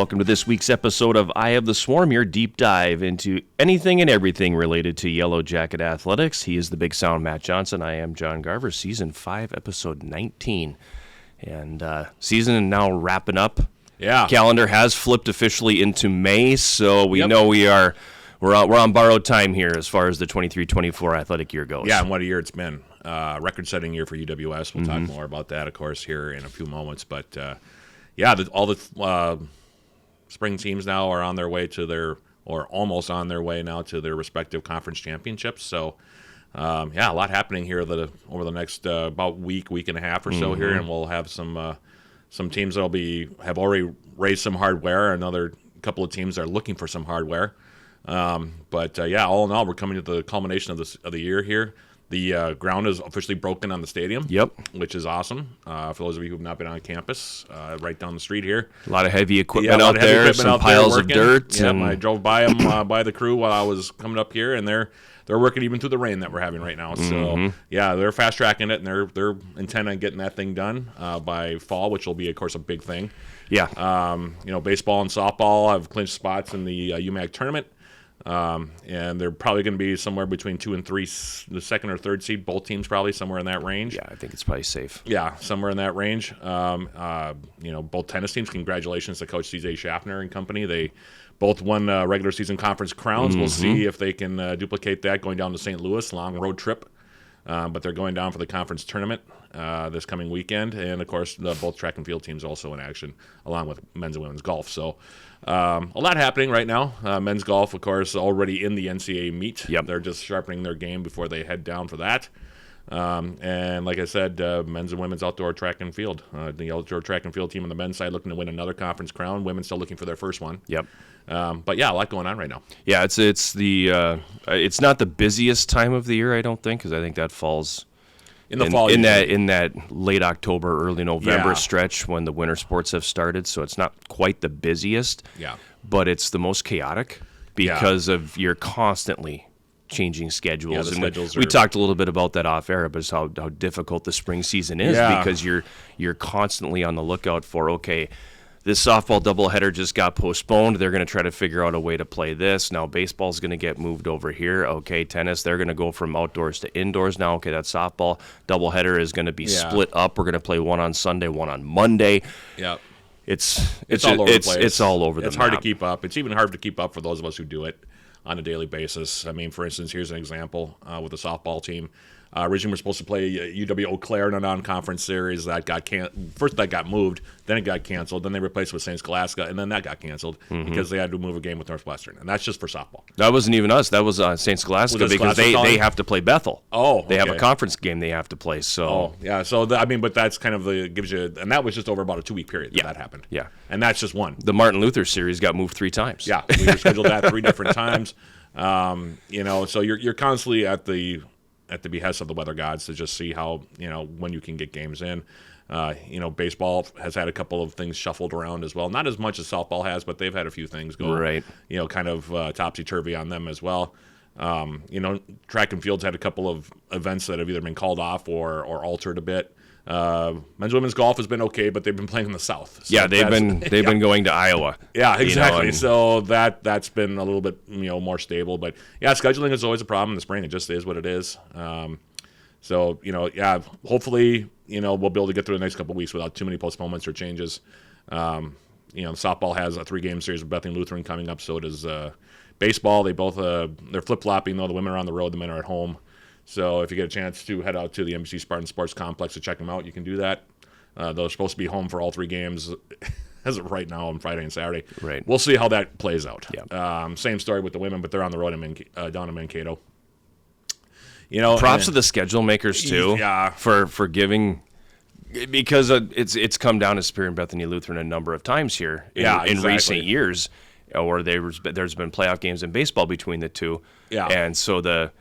Welcome to this week's episode of Eye of the Swarm, your deep dive into anything and everything related to Yellow Jacket athletics. He is the big sound Matt Johnson. I am John Garver, Season 5, Episode 19. And season now wrapping up. Yeah. Calendar has flipped officially into May, so we know we're on borrowed time here as far as the 23-24 athletic year goes. Yeah, and what a year it's been. Record-setting year for UWS. We'll talk more about that, of course, here in a few moments. But, all the spring teams now are on their way to or almost on their way now to their respective conference championships. So, a lot happening here over the next about week and a half or so here, and we'll have some teams that have already raised some hardware. Another couple of teams are looking for some hardware. All in all, we're coming to the culmination of the year here. The ground is officially broken on the stadium. Yep. Which is awesome. For those of you who have not been on campus, right down the street here. A lot of heavy equipment out there, some piles of dirt. Yeah, I drove by them, by the crew while I was coming up here, and they're working even through the rain that we're having right now. So, they're fast-tracking it, and they're intent on getting that thing done by fall, which will be, of course, a big thing. Yeah. Baseball and softball have clinched spots in the UMAC tournament. And they're probably going to be somewhere between 2 and 3, the second or third seed. Both teams probably somewhere in that range. Yeah, I think it's probably safe. Yeah, somewhere in that range. Both tennis teams. Congratulations to Coach CeeJay Schaffner and company. They both won regular season conference crowns. We'll see if they can duplicate that going down to St. Louis. Long road trip. But they're going down for the conference tournament this coming weekend. And, of course, both track and field teams also in action, along with men's and women's golf. So a lot happening right now. Men's golf, of course, already in the NCAA meet. Yep. They're just sharpening their game before they head down for that. And like I said, men's and women's outdoor track and field. The outdoor track and field team on the men's side looking to win another conference crown. Women still looking for their first one. Yep. A lot going on right now. Yeah, it's not the busiest time of the year, I don't think, because I think that falls in the fall in that late October, early November stretch when the winter sports have started. So it's not quite the busiest. Yeah. But it's the most chaotic because of you're constantly changing schedules. Yeah, and we talked a little bit about that off air, but it's how difficult the spring season is because you're constantly on the lookout for this softball doubleheader just got postponed. They're going to try to figure out a way to play this. Now baseball's going to get moved over here. Okay, tennis, they're going to go from outdoors to indoors now. Okay, that softball doubleheader is going to be split up. We're going to play one on Sunday, one on Monday. Yeah. It's all over the place. It's all over the map. It's hard to keep up. It's even hard to keep up for those of us who do it on a daily basis. I mean, for instance, here's an example with the softball team. Originally, we're supposed to play UW Eau Claire in a non-conference series that first that got moved, then it got canceled, then they replaced it with St. Scholastica, and then that got canceled because they had to move a game with Northwestern, and that's just for softball. That wasn't even us. That was St. Scholastica because they have to play Bethel. Oh, they have a conference game they have to play. So but that's kind of gives you, and that was just over about a 2-week period that happened. Yeah, and that's just one. The Martin Luther series got moved 3 times. Yeah, we rescheduled that 3 different times. So you're constantly at the behest of the weather gods to just see how, when you can get games in. Baseball has had a couple of things shuffled around as well. Not as much as softball has, but they've had a few things go, kind of topsy-turvy on them as well. Track and field's had a couple of events that have either been called off or altered a bit. Men's and women's golf has been okay, but they've been playing in the South. So they've been going to Iowa. Yeah, exactly. So that's been a little bit more stable. But scheduling is always a problem in the spring. It just is what it is. Hopefully we'll be able to get through the next couple of weeks without too many postponements or changes. Softball has a 3-game series with Bethany Lutheran coming up. So does baseball. They both they're flip flopping though. The women are on the road, the men are at home. So if you get a chance to head out to the NBC Spartan Sports Complex to check them out, you can do that. They're supposed to be home for all 3 games as of right now on Friday and Saturday. Right. We'll see how that plays out. Yeah. Same story with the women, but they're on the road down in Mankato. Props to the schedule makers too. Yeah. For giving, because it's come down to Superior and Bethany Lutheran a number of times here in recent years. Or there's been playoff games in baseball between the two. Yeah. And so the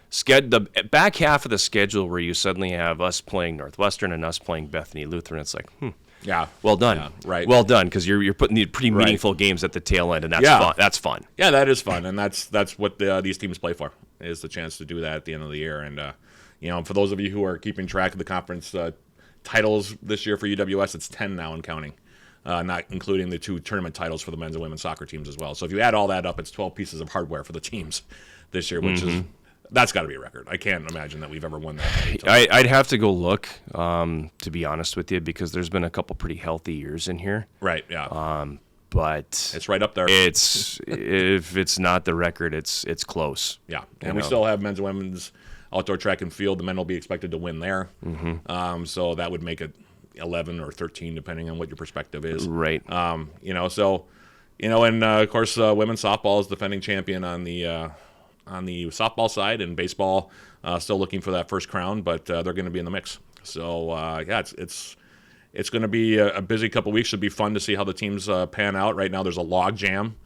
back half of the schedule where you suddenly have us playing Northwestern and us playing Bethany Lutheran, it's like, Yeah. well done. Yeah, right. Well done, because you're putting the pretty meaningful games at the tail end, and that's fun. That's fun. Yeah, that is fun, and that's what these teams play for, is the chance to do that at the end of the year. And for those of you who are keeping track of the conference titles this year for UWS, it's 10 now and counting. not including the 2 tournament titles for the men's and women's soccer teams as well. So if you add all that up, it's 12 pieces of hardware for the teams this year, which is that's got to be a record. I can't imagine that we've ever won that. I'd have to go look, to be honest with you, because there's been a couple pretty healthy years in here. Right, yeah. But it's right up there. If it's not the record, it's close. Yeah, and we still have men's and women's outdoor track and field. The men will be expected to win there. So that would make it 11 or 13, depending on what your perspective is. Right. And of course, women's softball is defending champion on the softball side, and baseball still looking for that first crown, but they're going to be in the mix. So it's going to be a busy couple weeks. Should be fun to see how the teams pan out. Right now, there's a log jam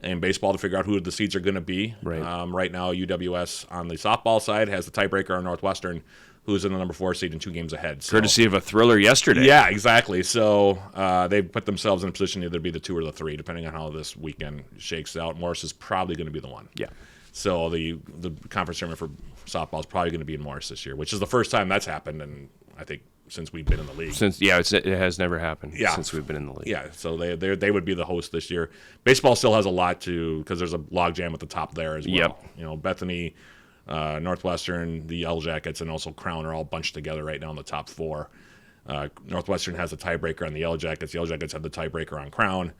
in baseball to figure out who the seeds are going to be. Right. Right now, UWS on the softball side has the tiebreaker on Northwestern, who's in the number 4 seed and 2 games ahead. So, courtesy of a thriller yesterday. Yeah, exactly. So they've put themselves in a position to either be the 2 or the 3, depending on how this weekend shakes out. Morris is probably going to be the 1. Yeah. So the conference tournament for softball is probably going to be in Morris this year, which is the first time that's happened, and I think since we've been in the league. It has never happened since we've been in the league. Yeah, so they would be the host this year. Baseball still has a lot because there's a logjam at the top there as well. Yep. Bethany, Northwestern, the Yellow Jackets, and also Crown are all bunched together right now in the top 4. Northwestern has a tiebreaker on the Yellow Jackets. The Yellow Jackets have the tiebreaker on Crown.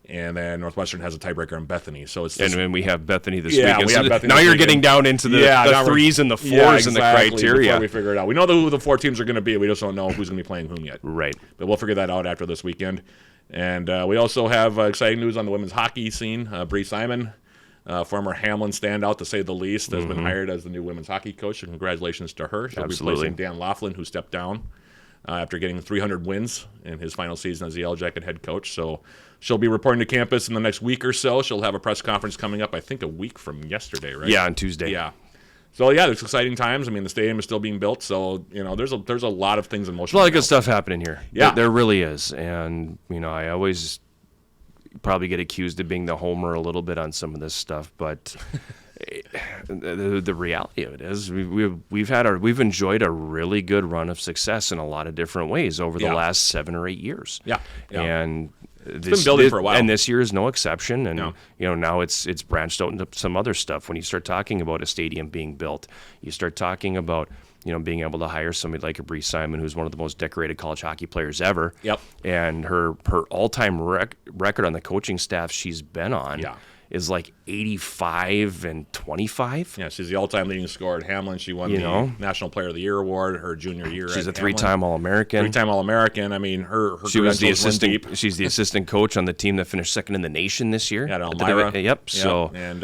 And then Northwestern has a tiebreaker on Bethany. So it's and then we have Bethany this weekend. We have Bethany now you're getting down into the 3s and the 4s and the criteria. Before we figure it out. We know who the 4 teams are going to be. We just don't know who's going to be playing whom yet. Right. But we'll figure that out after this weekend. And we also have exciting news on the women's hockey scene. Bree Simon, former Hamlin standout, to say the least, has been hired as the new women's hockey coach. And congratulations to her. She'll be replacing Dan Laughlin, who stepped down after getting 300 wins in his final season as the Yellow Jacket head coach. So she'll be reporting to campus in the next week or so. She'll have a press conference coming up, I think, a week from yesterday, right? Yeah, on Tuesday. Yeah. So, it's exciting times. I mean, the stadium is still being built, so, there's a lot of things in motion. There's a lot of good stuff happening here. Yeah. There really is. And, I always probably get accused of being the homer a little bit on some of this stuff, but the reality of it is we've enjoyed a really good run of success in a lot of different ways over the last 7 or 8 years. Yeah. And it's been building for a while. And this year is no exception. And now it's branched out into some other stuff. When you start talking about a stadium being built, you start talking about being able to hire somebody like a Bree Simon, who's one of the most decorated college hockey players ever. Yep. And her all-time record on the coaching staff she's been on is like 85 and 25. Yeah, she's the all-time leading scorer at Hamlin. She won the National Player of the Year award her junior year. She's a Hamlin. 3-time All-American. 3-time All-American. I mean, her she was the assistant. She's the assistant coach on the team that finished second in the nation this year. At Elmira. Yep. So and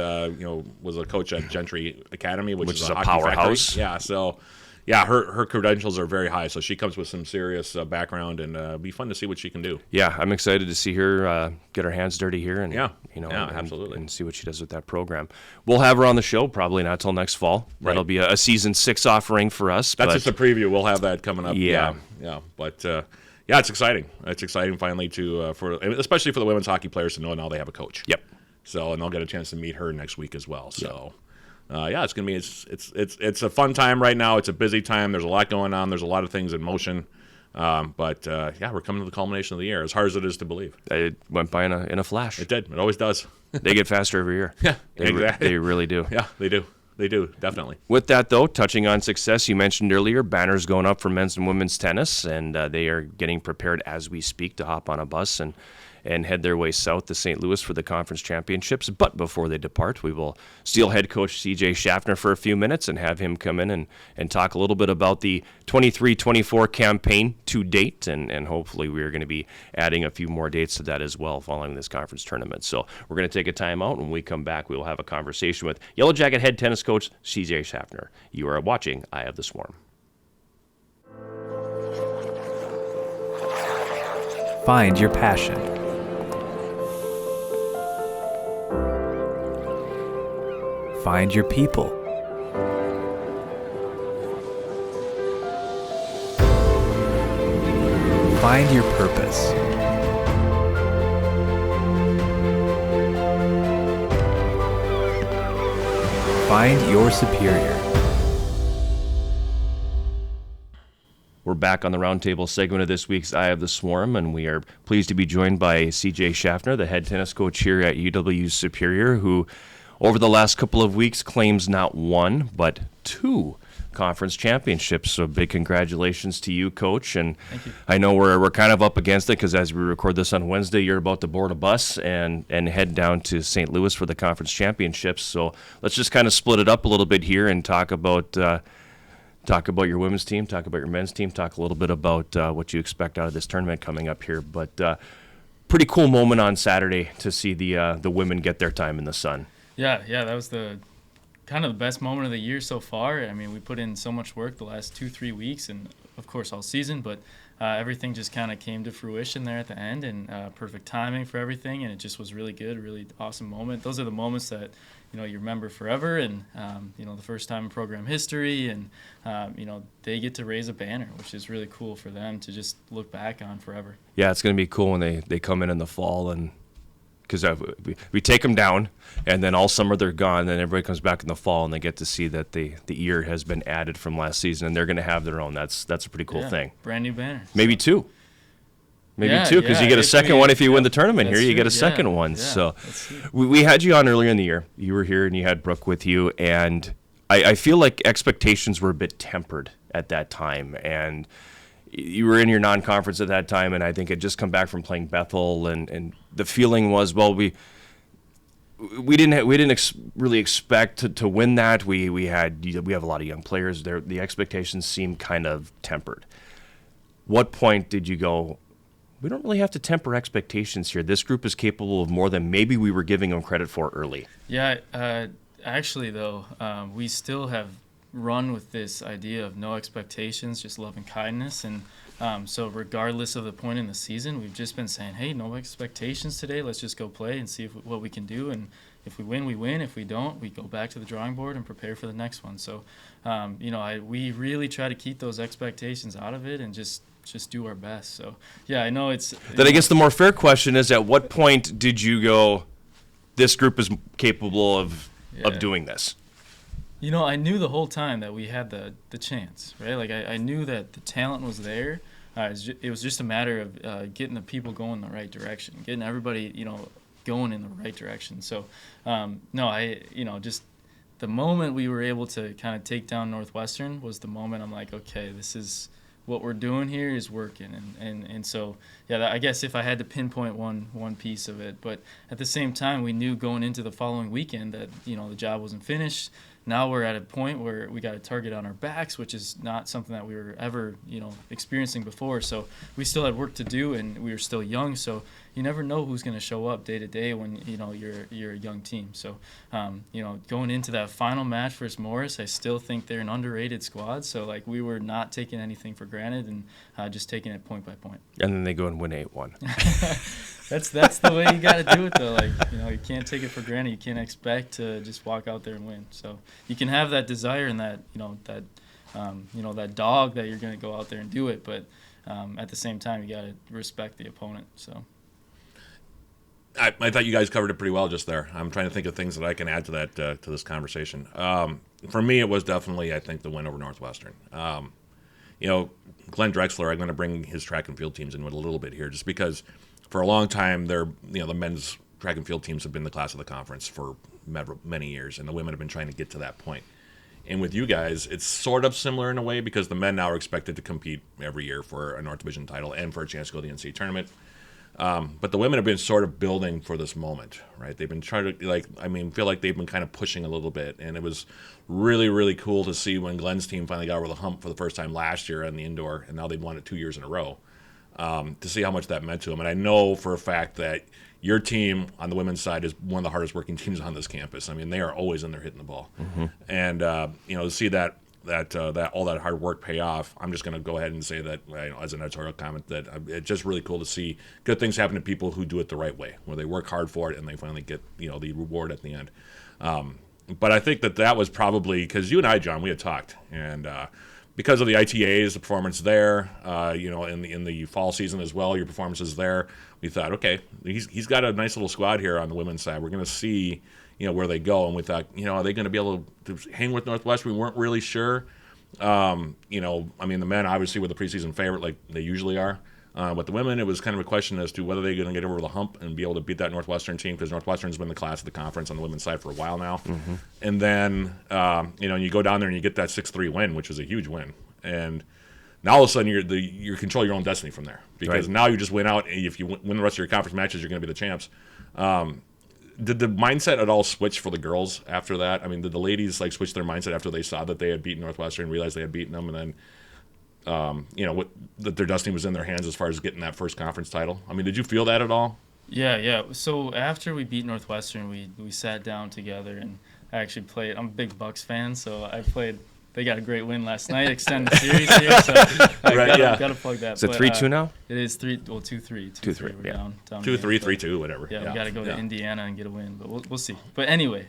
was a coach at Gentry Academy, which is a powerhouse. Factory. Yeah. So. Yeah, her credentials are very high, so she comes with some serious background, and it'll be fun to see what she can do. Yeah, I'm excited to see her get her hands dirty here, and absolutely, and see what she does with that program. We'll have her on the show probably not till next fall. Right. That'll be a season 6 offering for us. That's just a preview. We'll have that coming up. Yeah. But it's exciting. It's exciting finally especially for the women's hockey players to know now they have a coach. Yep. So and they'll get a chance to meet her next week as well. So. It's gonna be it's a fun time right now. It's a busy time. There's a lot going on. There's a lot of things in motion. But we're coming to the culmination of the year, as hard as it is to believe. It went by in a flash. It did. It always does. They get faster every year. Yeah, exactly. They really do. Yeah, they do. They do, definitely. With that, though, touching on success, you mentioned earlier, banners going up for men's and women's tennis, and they are getting prepared as we speak to hop on a bus and head their way south to St. Louis for the conference championships. But before they depart, we will steal head coach CeeJay Schaffner for a few minutes and have him come in and talk a little bit about the 23-24 campaign to date, and hopefully we are going to be adding a few more dates to that as well following this conference tournament. So we're going to take a time out. When we come back, we will have a conversation with Yellow Jacket head tennis coach CeeJay Schaffner. You are watching Eye of the Swarm. Find your passion. Find your people. Find your purpose. Find your superior. We're back on the roundtable segment of this week's Eye of the Swarm, and we are pleased to be joined by CeeJay Schaffner, the head tennis coach here at UW Superior, who over the last couple of weeks claims not one, but 2 conference championships. So big congratulations to you, Coach. And Thank you. I know we're kind of up against it because as we record this on Wednesday, you're about to board a bus and head down to St. Louis for the conference championships. So let's just kind of split it up a little bit here and talk about your women's team, talk about your men's team, talk a little bit about what you expect out of this tournament coming up here. But pretty cool moment on Saturday to see the women get their time in the sun. Yeah, that was the kind of the best moment of the year so far. I mean, we put in so much work the last 2-3 weeks and, of course, all season, but everything just kind of came to fruition there at the end, and perfect timing for everything, and it just was really good, really awesome moment. Those are the moments that, you remember forever, and, the first time in program history, and, they get to raise a banner, which is really cool for them to just look back on forever. Yeah, it's going to be cool when they come in the fall, and because we take them down, and then all summer they're gone, and then everybody comes back in the fall, and they get to see that the year has been added from last season, and they're going to have their own. That's a pretty cool thing. Brand new banner. Maybe 2. Maybe 2, because you get a second one if you win the tournament here. You get a second one. Yeah, so we had you on earlier in the year. You were here, and you had Brooke with you, and I feel like expectations were a bit tempered at that time, and you were in your non-conference at that time, and I think had just come back from playing Bethel, and the feeling was, well, we didn't really expect to win that. We have a lot of young players there. The expectations seemed kind of tempered. What point did you go, we don't really have to temper expectations here? This group is capable of more than maybe we were giving them credit for early. Yeah, actually, though, we still have run with this idea of no expectations, just love and kindness, and so regardless of the point in the season, we've just been saying, hey, no expectations today, let's just go play and see what we can do, and if we win, we win. If we don't, we go back to the drawing board and prepare for the next one. So we really try to keep those expectations out of it and just do our best. So yeah, I know it's then I guess the more fair question is, at what point did you go, this group is capable of doing this? I knew the whole time that we had the chance, right? Like I knew that the talent was there. It was just a matter of getting the people going in the right direction, getting everybody, going in the right direction. So, just the moment we were able to kind of take down Northwestern was the moment I'm like, okay, this is what we're doing here is working. And so, I guess if I had to pinpoint one piece of it, but at the same time, we knew going into the following weekend that, the job wasn't finished. Now we're at a point where we got a target on our backs, which is not something that we were ever, experiencing before. So we still had work to do, and we were still young. So you never know who's going to show up day to day when you're a young team. So going into that final match versus Morris, I still think they're an underrated squad. So we were not taking anything for granted and just taking it point by point. And then they go and win 8-1. That's the way you got to do it, though. You can't take it for granted. You can't expect to just walk out there and win. So you can have that desire and that that dog that you're going to go out there and do it, but at the same time, you got to respect the opponent. So I thought you guys covered it pretty well just there. I'm trying to think of things that I can add to that to this conversation. For me, it was definitely, I think, the win over Northwestern. Glenn Drexler, I'm going to bring his track and field teams in with a little bit here, just because for a long time, the men's track and field teams have been the class of the conference for many years, and the women have been trying to get to that point. And with you guys, it's sort of similar in a way, because the men now are expected to compete every year for a North Division title and for a chance to go to the NCAA tournament. But the women have been sort of building for this moment, right? They've been trying to, feel like they've been kind of pushing a little bit. And it was really, really cool to see when Glenn's team finally got over the hump for the first time last year on the indoor, and now they've won it 2 years in a row, to see how much that meant to them. And I know for a fact that your team on the women's side is one of the hardest working teams on this campus. They are always in there hitting the ball. Mm-hmm. And, to see that all that hard work pay off, I'm just going to go ahead and say that, as an editorial comment, that it's just really cool to see good things happen to people who do it the right way, where they work hard for it and they finally get the reward at the end. But I think that was probably because you and I, John, we had talked, and because of the ITAs, the performance there, in the fall season as well, your performances there, we thought, okay, he's got a nice little squad here on the women's side. We're going to see where they go, and we thought, are they going to be able to hang with Northwestern? We weren't really sure, I mean, the men obviously were the preseason favorite, like they usually are. But the women, it was kind of a question as to whether they're going to get over the hump and be able to beat that Northwestern team, because Northwestern's been the class of the conference on the women's side for a while now. Mm-hmm. And then, you go down there and you get that 6-3 win, which was a huge win. And now all of a sudden you control your own destiny from there, because now you just win out. If you win the rest of your conference matches, you're going to be the champs. Did the mindset at all switch for the girls after that? I mean, did the ladies switch their mindset after they saw that they had beaten Northwestern, realized they had beaten them, and then that their destiny was in their hands as far as getting that first conference title? I mean, did you feel that at all? Yeah. So after we beat Northwestern, we sat down together, and I actually played. I'm a big Bucks fan, so I played. They got a great win last night, extend the series here. So I got to plug that. Is it 3-2 now? It is 2-3. 2-3. We're down 2-3, 3-2, whatever. Yeah, we got to go to Indiana and get a win, but we'll see. But anyway,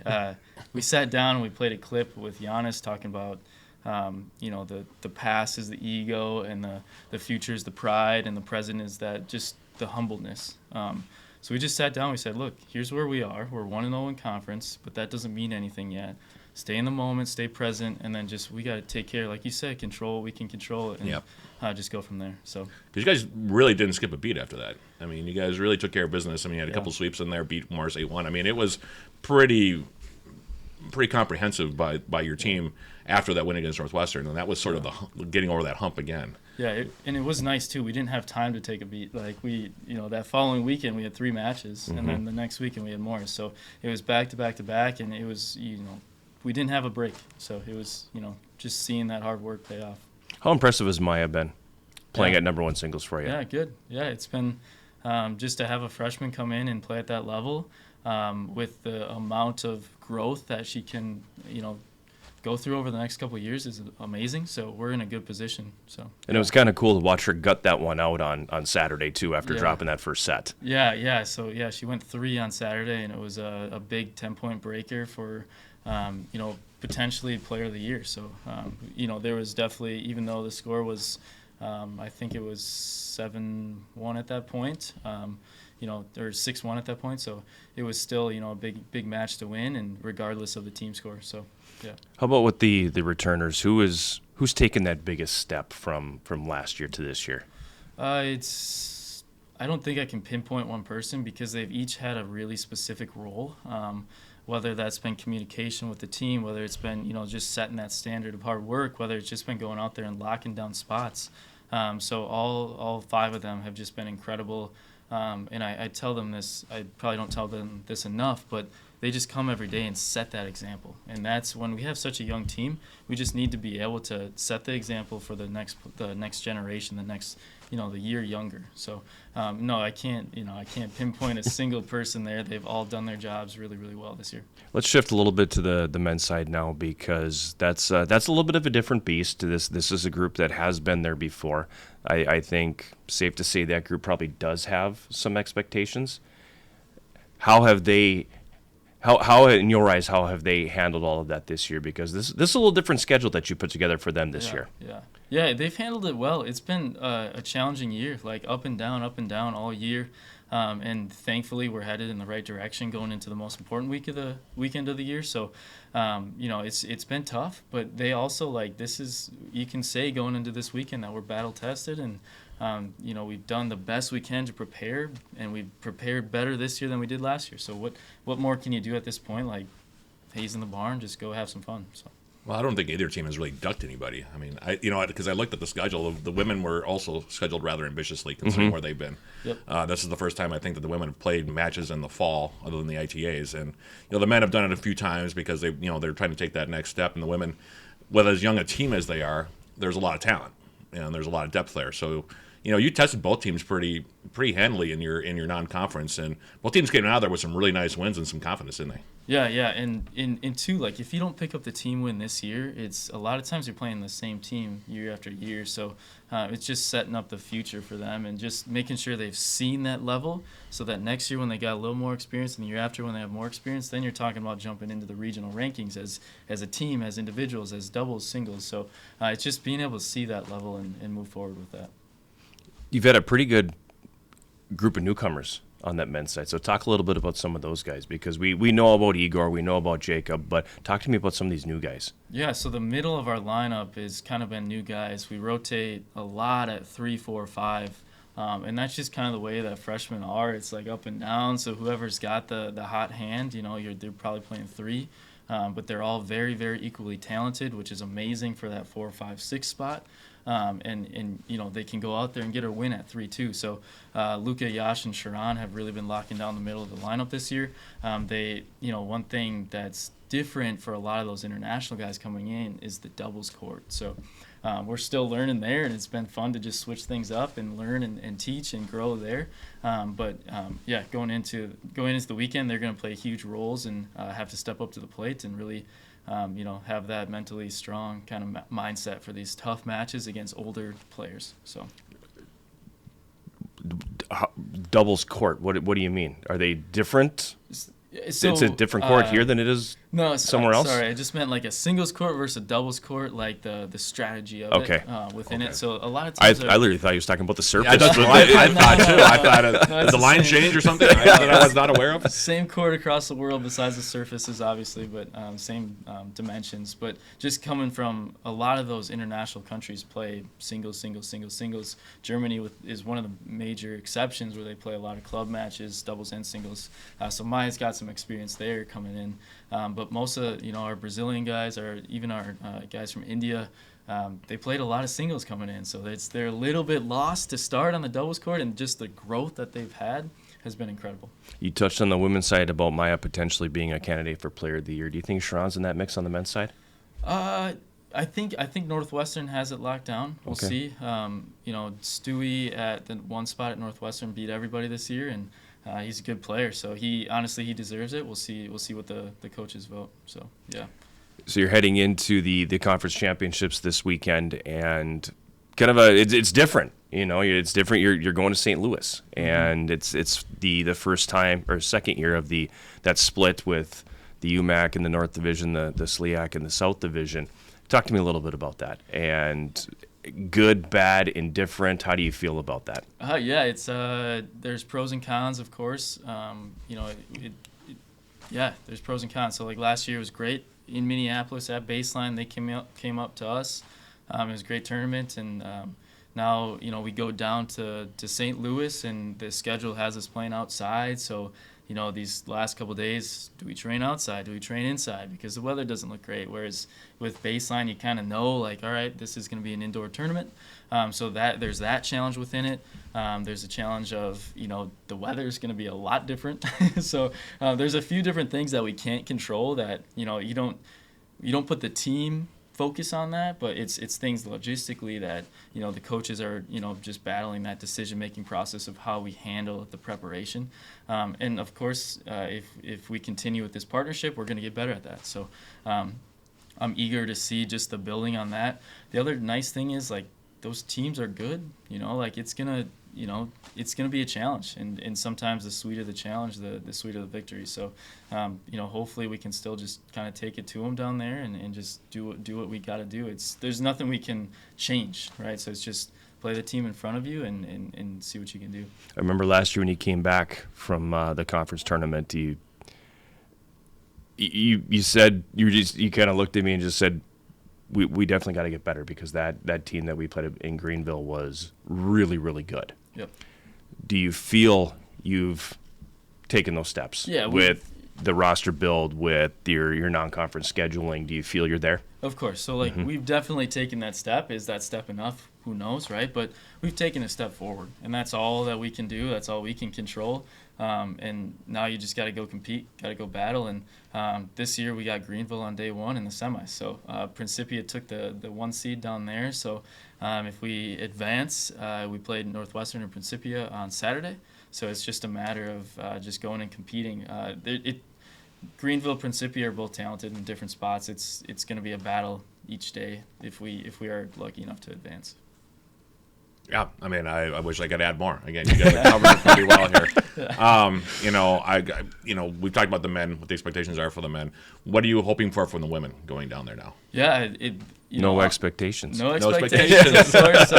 we sat down and we played a clip with Giannis talking about, the past is the ego, and the future is the pride, and the present is that just the humbleness. So we just sat down. We said, look, here's where we are. We're 1-0 in conference, but that doesn't mean anything yet. Stay in the moment, stay present, and then we got to take care, like you said, control what we can control, and just go from there. So, because you guys really didn't skip a beat after that. I mean, you guys really took care of business. I mean, you had a couple sweeps in there, beat Morris 8-1. I mean, it was pretty comprehensive by your team after that win against Northwestern, and that was sort of the getting over that hump again. Yeah, and it was nice too. We didn't have time to take a beat. Like that following weekend we had 3 matches, and then the next weekend we had more. So it was back to back to back, and it was we didn't have a break. So it was just seeing that hard work pay off. How impressive has Maya been playing at number 1 singles for you? Yeah, good. Yeah, it's been just to have a freshman come in and play at that level with the amount of growth that she can go through over the next couple of years is amazing. So we're in a good position. So and it was kind of cool to watch her gut that one out on Saturday too after dropping that first set. Yeah. So she went 3 on Saturday, and it was a big 10-point breaker for potentially player of the year. So there was definitely, even though the score was I think it was 7-1 at that point, or 6-1 at that point. So it was still a big match to win, and regardless of the team score. So. Yeah. How about with the returners? Who's taken that biggest step from last year to this year? I don't think I can pinpoint one person, because they've each had a really specific role. Whether that's been communication with the team, whether it's been just setting that standard of hard work, whether it's just been going out there and locking down spots. So all 5 of them have just been incredible. And I tell them this. I probably don't tell them this enough, but they just come every day and set that example. And that's when we have such a young team, we just need to be able to set the example for the next generation, the next, the year younger. So, no, I can't pinpoint a single person there. They've all done their jobs really, really well this year. Let's shift a little bit to the men's side now, because that's a little bit of a different beast. This is a group that has been there before. I think safe to say that group probably does have some expectations. How in your eyes, how have they handled all of that this year? Because this is a little different schedule that you put together for them this year. Yeah, they've handled it well. It's been a challenging year, like up and down all year. And thankfully, we're headed in the right direction going into the most important weekend of the year. So, it's been tough, but they also you can say going into this weekend that we're battle tested, and we've done the best we can to prepare, and we've prepared better this year than we did last year. So what more can you do at this point? Like, hay's in the barn, just go have some fun. So. Well, I don't think either team has really ducked anybody. I mean, because I looked at the schedule, the women were also scheduled rather ambitiously considering where they've been. Yep. This is the first time I think that the women have played matches in the fall, other than the ITAs, and the men have done it a few times because they're trying to take that next step. And the women, with as young a team as they are, there's a lot of talent and there's a lot of depth there. So. You tested both teams pretty handily in your non-conference, and both teams came out of there with some really nice wins and some confidence, didn't they? Yeah, and in two, if you don't pick up the team win this year, it's a lot of times you're playing the same team year after year. So it's just setting up the future for them and just making sure they've seen that level, so that next year when they got a little more experience, and the year after when they have more experience, then you're talking about jumping into the regional rankings as a team, as individuals, as doubles, singles. So it's just being able to see that level and move forward with that. You've had a pretty good group of newcomers on that men's side. So talk a little bit about some of those guys, because we know about Igor, we know about Jacob, but talk to me about some of these new guys. Yeah, so the middle of our lineup has kind of been new guys. We rotate a lot at 3, 4, 5. And that's just kind of the way that freshmen are. It's like up and down. So whoever's got the hot hand, they're probably playing 3. But they're all very, very equally talented, which is amazing for that 4, 5, 6 spot. And they can go out there and get a win at 3 too. So Luka, Yash, and Sharon have really been locking down the middle of the lineup this year. One thing that's different for a lot of those international guys coming in is the doubles court. So we're still learning there, and it's been fun to just switch things up and learn and teach and grow there. Going into the weekend, they're going to play huge roles and have to step up to the plate and really have that mentally strong kind of mindset for these tough matches against older players. So doubles court, what do you mean? Are they different? So, it's a different court here than it is somewhere else? Sorry, I just meant like a singles court versus a doubles court, like the strategy of it within it. So a lot of times I literally thought he was talking about the surface. Yeah, that's what I thought too. I thought did the line change or something that I was not aware of? Same court across the world besides the surfaces, obviously, but same dimensions. But just coming from a lot of those international countries play singles, singles, singles, singles. Germany is one of the major exceptions where they play a lot of club matches, doubles and singles. So Maya's got some experience there coming in. But most of our Brazilian guys, or even our guys from India, they played a lot of singles coming in. So they're a little bit lost to start on the doubles court, and just the growth that they've had has been incredible. You touched on the women's side about Maya potentially being a candidate for Player of the Year. Do you think Sharon's in that mix on the men's side? I think Northwestern has it locked down. We'll see. Stewie at the one spot at Northwestern beat everybody this year, and he's a good player, so he deserves it. We'll see what the coaches vote. So yeah. So you're heading into the conference championships this weekend, and kind of it's different. It's different. You're going to St. Louis, and it's the first time or second year of that split with the UMAC in the North Division, the SLIAC in the South Division. Talk to me a little bit about that, and good, bad, indifferent. How do you feel about that? It's there's pros and cons, of course. There's pros and cons. So like last year was great in Minneapolis at Baseline. They came up to us. It was a great tournament, and now we go down to St. Louis, and the schedule has us playing outside. So these last couple of days, do we train outside? Do we train inside? Because the weather doesn't look great. Whereas with Baseline, you kind of know, like, all right, this is going to be an indoor tournament. So that there's that challenge within it. There's a challenge of, the weather is going to be a lot different. So there's a few different things that we can't control that, you don't put the team focus on that, but it's things logistically that the coaches are just battling that decision-making process of how we handle the preparation, and of course if we continue with this partnership, we're going to get better at that. So I'm eager to see just the building on that. The other nice thing is, like, those teams are good, it's gonna be a challenge, and sometimes the sweeter the challenge, the sweeter the victory. So hopefully we can still just kind of take it to them down there and just do what we got to do. There's nothing we can change, right? So it's just play the team in front of you and see what you can do. I remember last year when you came back from the conference tournament, you said you kind of looked at me and just said, we definitely got to get better, because that team that we played in Greenville was really, really good. Yep. Do you feel you've taken those steps with the roster build, with your non-conference scheduling? Do you feel you're there? Of course. So, we've definitely taken that step. Is that step enough? Who knows, right? But we've taken a step forward, and that's all that we can do. That's all we can control. And now you just got to go compete, got to go battle. And this year we got Greenville on day one in the semis. So Principia took the 1 seed down there. So if we advance, we played Northwestern and Principia on Saturday. So it's just a matter of just going and competing. Greenville, Principia are both talented in different spots. It's going to be a battle each day if we are lucky enough to advance. Yeah, I mean, I wish I could add more. Again, you guys are covering it pretty well here. We've talked about the men, what the expectations are for the men. What are you hoping for from the women going down there now? Yeah, no expectations. No expectations, of course.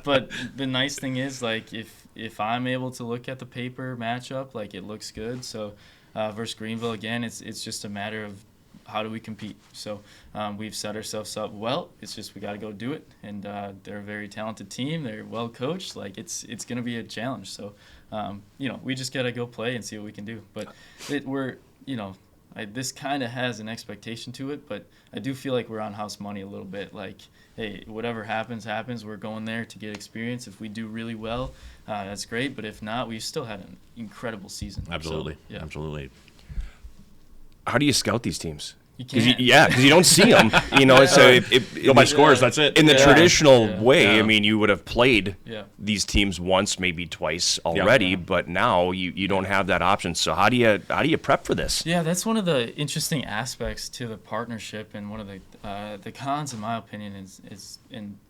But the nice thing is, like, if if I'm able to look at the paper matchup, like it looks good. So versus Greenville again, it's just a matter of how do we compete. So we've set ourselves up well. It's just we got to go do it. And they're a very talented team. They're well coached. Like it's going to be a challenge. So we just got to go play and see what we can do. But this kind of has an expectation to it, but I do feel like we're on house money a little bit. Like, hey, whatever happens. We're going there to get experience. If we do really well, that's great. But if not, we still had an incredible season. Absolutely. So, yeah. Absolutely. How do you scout these teams? You can't. Because you don't see them. So Go by scores, that's it. In the traditional way, Yeah. I mean, you would have played Yeah. these teams once, maybe twice already, but now you don't have that option. So how do you prep for this? Yeah, that's one of the interesting aspects to the partnership, and one of the cons, in my opinion, is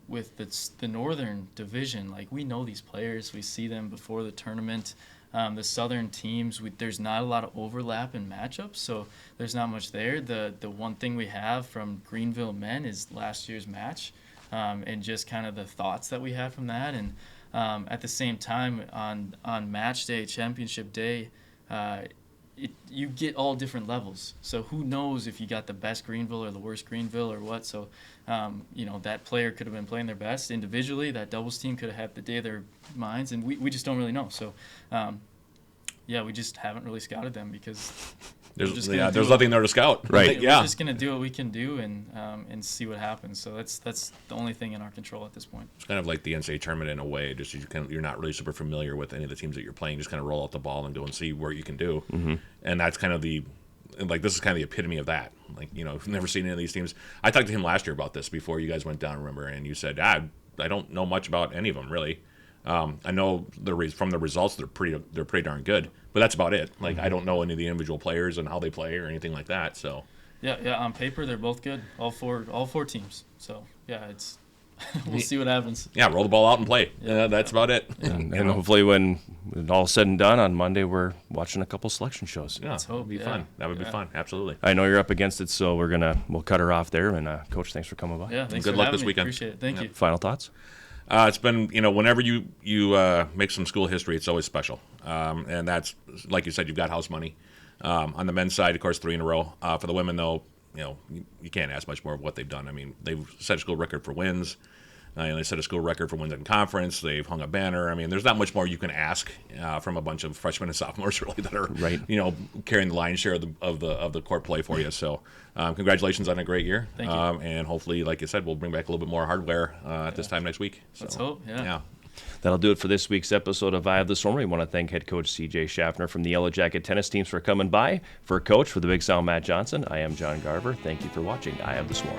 with the Northern Division. Like, we know these players, we see them before the tournament. The Southern teams, there's not a lot of overlap in matchups, so there's not much there. The one thing we have from Greenville men is last year's match, and just kind of the thoughts that we had from that. And at the same time, on match day, championship day, you get all different levels. So who knows if you got the best Greenville or the worst Greenville or what. So, that player could have been playing their best individually. That doubles team could have had the day of their minds, and we just don't really know. So, we just haven't really scouted them because there's nothing there to scout. Right. We're just going to do what we can do and see what happens. So that's the only thing in our control at this point. It's kind of like the NCAA tournament in a way. Just you're not really super familiar with any of the teams that you're playing. Just kind of roll out the ball and go and see where you can do. Mm-hmm. And that's kind of this is kind of the epitome of that. Like, if you've never seen any of these teams. I talked to him last year about this before you guys went down, remember? And you said, I don't know much about any of them really. I know from the results they're pretty darn good, but that's about it. Like, I don't know any of the individual players and how they play or anything like that. So yeah, on paper they're both good, all four teams. So it's we'll see what happens. Yeah, roll the ball out and play. Yeah, that's about it. Yeah. And hopefully when all's said and done on Monday, we're watching a couple selection shows. Yeah, Let's hope. It'd be fun. That would be fun. Absolutely. I know you're up against it, so we'll cut her off there. And Coach, thanks for coming by. Yeah, thanks Good for luck having this me. weekend. Appreciate it. Thank you. Final thoughts? It's been, whenever you make some school history, it's always special. And that's, like you said, you've got house money. On the men's side, of course, 3 in a row. For the women, though, you can't ask much more of what they've done. I mean, they've set a school record for wins. They set a school record for wins in conference. They've hung a banner. I mean, there's not much more you can ask from a bunch of freshmen and sophomores, really, that are right. Carrying the lion's share of the court play for you. So, congratulations on a great year. Thank you. And hopefully, like you said, we'll bring back a little bit more hardware at this time next week. So, Let's hope. Yeah. That'll do it for this week's episode of Eye of the Storm. We want to thank head coach CeeJay Schaffner from the Yellow Jacket tennis teams for coming by. For Coach, for the Big Sound Matt Johnson, I am John Garver. Thank you for watching Eye of the Swarm.